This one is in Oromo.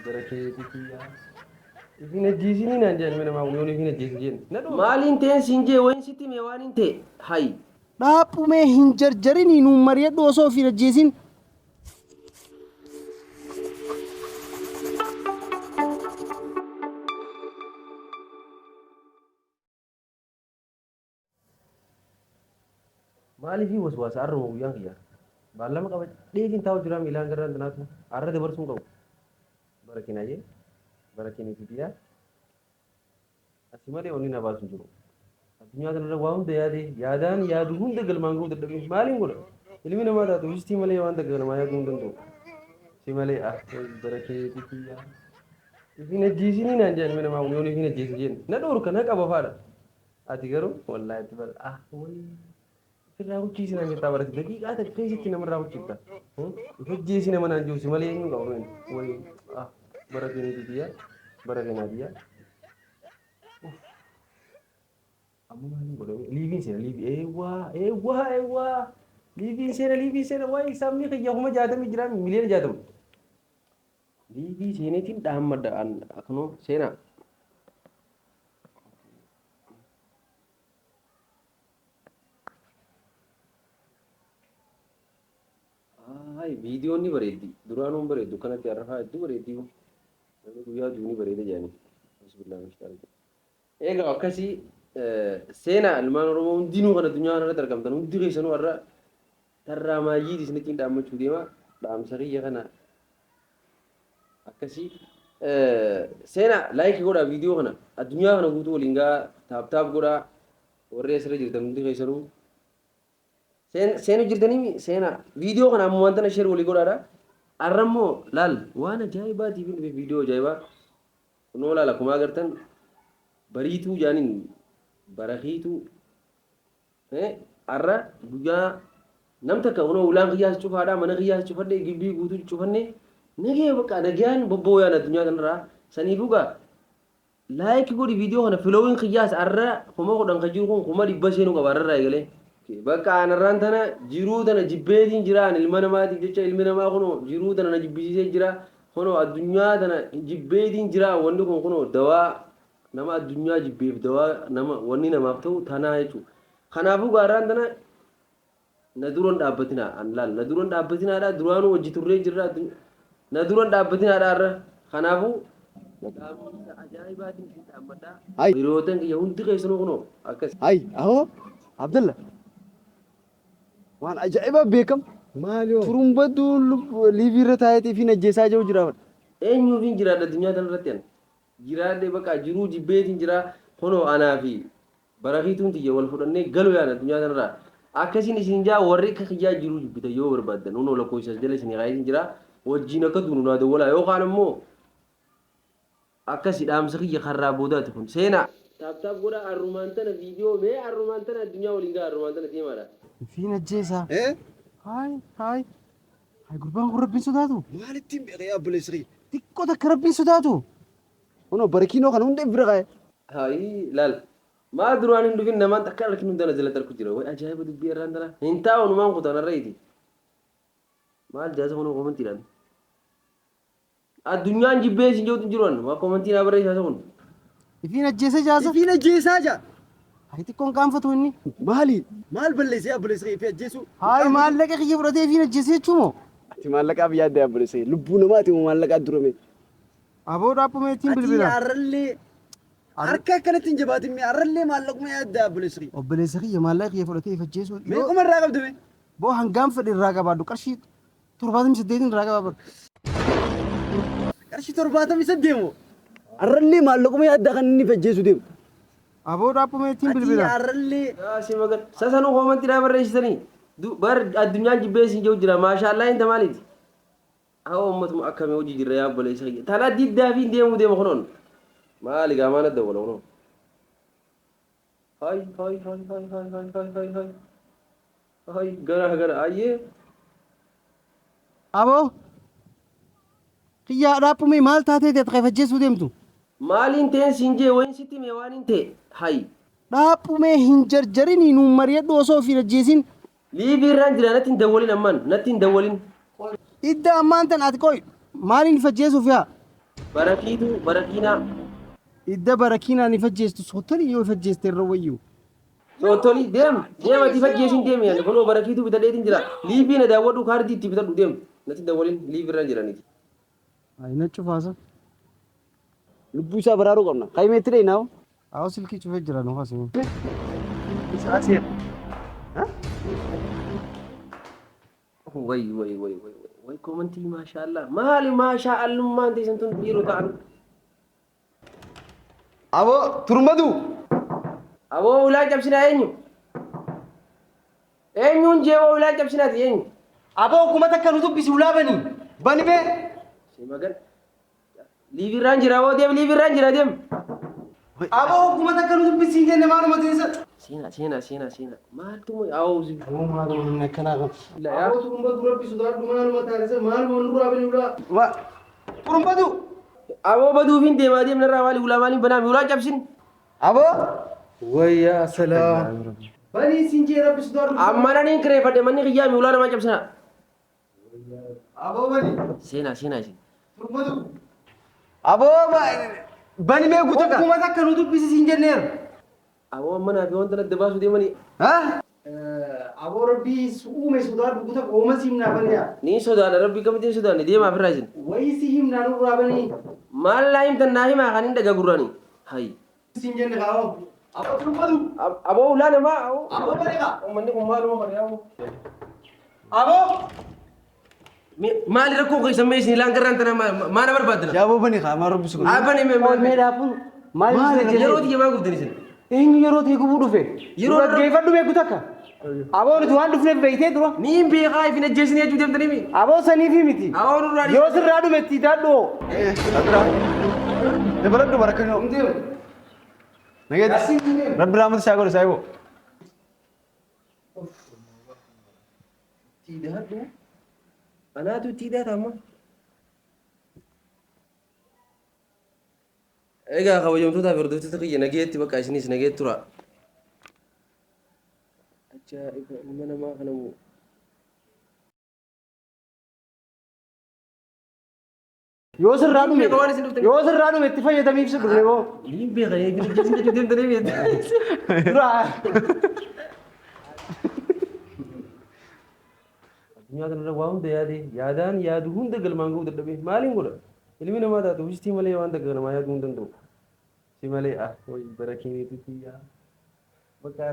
بركيتك يا في نجيسني نانجان من ما وني في نجيسين مالين تين سينجي وين ستي ميوان انت هاي Dhaabumee hin jarjarini nuun mari'adhu osoo of hin ajjeesin. مالي في وسواس أرمو ويان خيار بالله ما قبل ديكين تاو جرام إلان قران تناتو أرد برسون قو بركينا جي بركيني فيديا أسمالي وني نباسون جرو الدنيا تنرى واهم ديادي يادان يادون دقل مانغو دقل مالين قول ilmi namaa taatu wistii malee waan takka namaa yaaduu hin danda'u si malee barakeetii kiyya ifin ajjiisinii naan jedhan ilmi namaa yoon ifin ajjiisi jedhan na dhowru na qaba faadha ati garuu wallaahi itti bala wayii ofirraa hucciisi naan jettaa barate daqiiqaa takka keessatti namarraa huccifta if ajjiisi nama naan jiru si malee eenyu qabu wayii barakeetii kiyya barakeenaa kiyya amma maaliin godhame liiviin seena liivii eewwaa liibii seena waa'ee sabni xiyyaafuma jaatami jira miliyoona jaatamu liibii seeneetiin dhaammadda akkanoo seenaa viidiyoon ni bareeddi duraanuun bareeddu kanatti arrafaa hedduu bareeddii namni guyyaa duuni bareeda jedhani egaa akkasii seenaa ilmaan oromoo hundinuu kan addunyaa kanarratti argamtan hundi keessanuu har'a tarraa maayyii isinitti dhaammachuu deema dhaamsa kiyya kana akkasii seenaa laayikii godhaa viidiyoo kana addunyaa kana guutuu waliin gaa taaptaap godhaa warri asirra jirtan hundi keessanuu seenu jirtanii seenaa viidiyoo kana ammoo wanta na sheer walii godhaadha arrammoo laal waan ajaa'ibaatiif hin viidiyoo ajaa'ibaa kunoo laal akkuma agartan bariituu jaaniin barakiituu arra guyyaa nam takka kunoo ulaan kiyyaas cufaadha mana kiyyaas cufadhe gibbii guutuu cufanne nagee bakka nagaan bobbooyaan addunyaa kanarraa saniifuu gaa laayikii godhi viidiyoo kana filoowiin kiyyaas arra kuma kudhan ka jiru kun kuma dhibba seenuu qaba arrarraa eegalee bakka anarraan tana jiruu tana jibbeetiin jiraan ilma namaatiif jecha ilmi namaa kunoo jiruu tana na jibbisiisee jira kunoo addunyaa tana jibbeetiin jira wanni kun kunoo dawaa nama addunyaa jibbeef dawaa nama wanni namaaf ta'u tanaa jechuudha kanaafuu gaarraan tana na duran dhaabbatinaa an laal na duran dhaabbitinaadha duraanuu hojii turree jirra na duran dhaabbatinaadha irra kanaafuu ajaa'ibaatiin isin dhaabmadhaa birootan kiyya hundi keessanuu kunoo akkas Ahoo Abdalla waan ajaa'ibaa beekam maaloo turumbaduu liivii irra taa'eetii fi najjeesaa jiru jira. eenyuufin jiraadha addunyaa kanarratti an jiraadhe bakka jiruu jibbeetiin jira kunoo anaa fi barakiituun tiyya wal fudhannee galuu yaada addunyaa kanarraa akkasiin isin jaa warri akka kiyyaa jiruu jibbita yoo barbaaddan unoo lakkoofsas jala isin qaayisin jira wajjiin akka duunu naa dawwalaa yookaan immoo akkasi dhaamsa kiyya karraa boodaati kun seenaa taaptaap godha arrumaan tana viidiyoo mee arrumaan tana addunyaa waliin gaa arrumaan tana deemaadha Fi najjeesaa. Haay gurbaan kun rabbiin sodaatu. Maalittiin beekee abboleessirii? Xiqqoo takka rabbiin sodaatu. Kunoo barakiinoo kan hundee bira qabe. hayi laal maa duraan hin dhufin namaan takka arkin hundana jalatti arku jira way ajaa'iba dubbii irraan tana hin taa'u numaan kutanarra iti maal jaasa kunoo komantiidhaan addunyaan jibbee isin jootu jiruan waa komantiin abarreessaasa kun Fi najjeesa jaasa. Fi ajjeesaa jaa. Hayi xiqqoon qaanfatu inni. Maali? Maal balleessee abboleessirii fi ajjeesuu? Hayi maallaqa kiyya fudhatee fi najjeesee jechuumoo. Ati maallaqaaf yaadda abboleessirii lubbuu namaati moo maallaqaa durame? Aboo dhaabbamee ittiin Ati bilbila. arrallee harka akkanatti hin jabaatin mee arrallee maallaquma yaadda abboleessirii? Obboleessa kiyya maallaqa kiyya fudhatee fi ajjeesuu. Meequma irraa qabdame? Boo hangaan fedhe irraa qabaadhu qarshii 78 irraa qabaadhu. Qarshii 78 moo? Arrallee maallaquma yaadda kan inni ajjeesuu deemu. Aboo dhaabbamee ittiin Ati bilbila. arrallee si magan sasanuu komantiidhaa barreessitanii bar addunyaan jibbee isin jiru jira maashaallaa inta maaliiti haa ummatuma akkamii hojii jirra yaa obboleessa kiyya tana diddaa fi deemuu deema kunoon maali gaamaan adda wala kunoon hay gara ayyee Aboo kiyyaa dhaabbamee maal taatee ati qeef ajjeesuu deemtu? maaliin ta'een siin jee wayin sitti mee waan hin ta'e hay Dhaabbamee hin jarjarini nuun mari'adhu osoo of hin ajjeesin. liibii irraan jira natti hin dawwalin ammaan natti hin dawwalin Idda ammaan tan ati qoy Maaliin ifajjeesuuf yaa? Barakiinaa. Idda barakiinaan ifajjeestu sootolii yoo ifajjeeste irra wayyuu. Sootolii deemati fajjeesin deemi yaani kunoo barakiitu bitadheetiin jira. Liivii na daawwadhu kaardii itti bitadhu deemu. Natti dawwaliin liivii irra jiraniiti. Ayina cufaasa. Lubbuu isaa baraaruu qabna. Qaymeetti dheeyinaa. Awo silkii cufee jira nuuf asii. Way komantii maashaallah. Maali maashaalummaan teessan tun yeroo ta'an. Aboo turmadu. Aboo ulaa cabsinaa eenyu? Eenyuun jeeboo ulaa cabsinaati eenyu? Aboo kuma takka nu dubbisi ulaa bani. Bani bee. Si magan. Liivirraan jira aboo deem liivirraan jira deem. Aboo kuma takka nu dubbisi jenne maaluma teessa. Seenaa. Maaltu awoo si. Maaluma hin akkanaa kan. Aboo turmbatu rabbi sodaadhu maaluma taanisa maaluma nurraa bani ulaa. Turmbadu. Aboo baduufin deemaa deemna irraa maali ulaa maaliin banaami ulaa cabsin. Aboo. Wayyaa salaam. Bani sinjee rabbi sodaadhu. Amma naniin kireeffadhe manni kiyyaami ulaa namaa cabsina. Aboo bani. Seenaa isin. Turmbadu. Aboo bani mee guutuu kuma takka nu dubbisi siin jenneera. Aboo manaa fi wanta nadda baasuu deemanii. Aboo rabbi uume sodaadhu guutuu ooma siimnaa baniyaa. Ni sodaadha rabbi kamitti sodaanne deemaa firraa isin. Wayii si himnaa nurraa banii. Maal laa himtan naa himaa kan hin dhagaa gurraanii. Hayi. Siin jenne kaa'oo. Aboo turmbadu. Aboo ulaa namaa. Aboo baniiqa. Uummanni kun maaluma kana yaa'u. Aboo. Maali rakkoo keessa mee isin ilaan garraan tana maana barbaadana? Jaaboo baniiqa maa rabbi sukuu. Abani Mee dhaabuun. Maali yeroo tiyya maa gubdan isin? eenyu yeroo ta'e gubuu dhufe. Yeroo dhaggeeffadhu beeku takka. Aboo nuti waan dhufneef beektee dura. Ni hin beekaa ifin ajjeesinii jechuu deemtanii mi? Aboo saniifi miti. Aboo nurraa Yoo sirraa dhumetti daadhoo. Dabaladhu barakkanoo. Nageetti. Rabbi raamatu isaa godhe saayiboo. Tiidhaadhu. Anaatu tiidhaata amma. Egaa kabajamtootaa fi hordoftoota kiyya nageetti bakka isinis nageetti tura. Ajaa'iba ilma namaa kana moo. Yoo sirraa dhume itti fayyadamiif si dhufe moo. Ni hin beekaa ifin ajjeesinii jechuu deemtanii mi? Duraa. Addunyaa kanarra waa hunda yaadaan yaadu hunda galmaan ga'uu dadhabee maaliin godha? Ilmi namaa taatu hojjetii malee waan takka namaa yaaduu hin danda'u. Si malee wayi bara keeniitu yaa. Bakka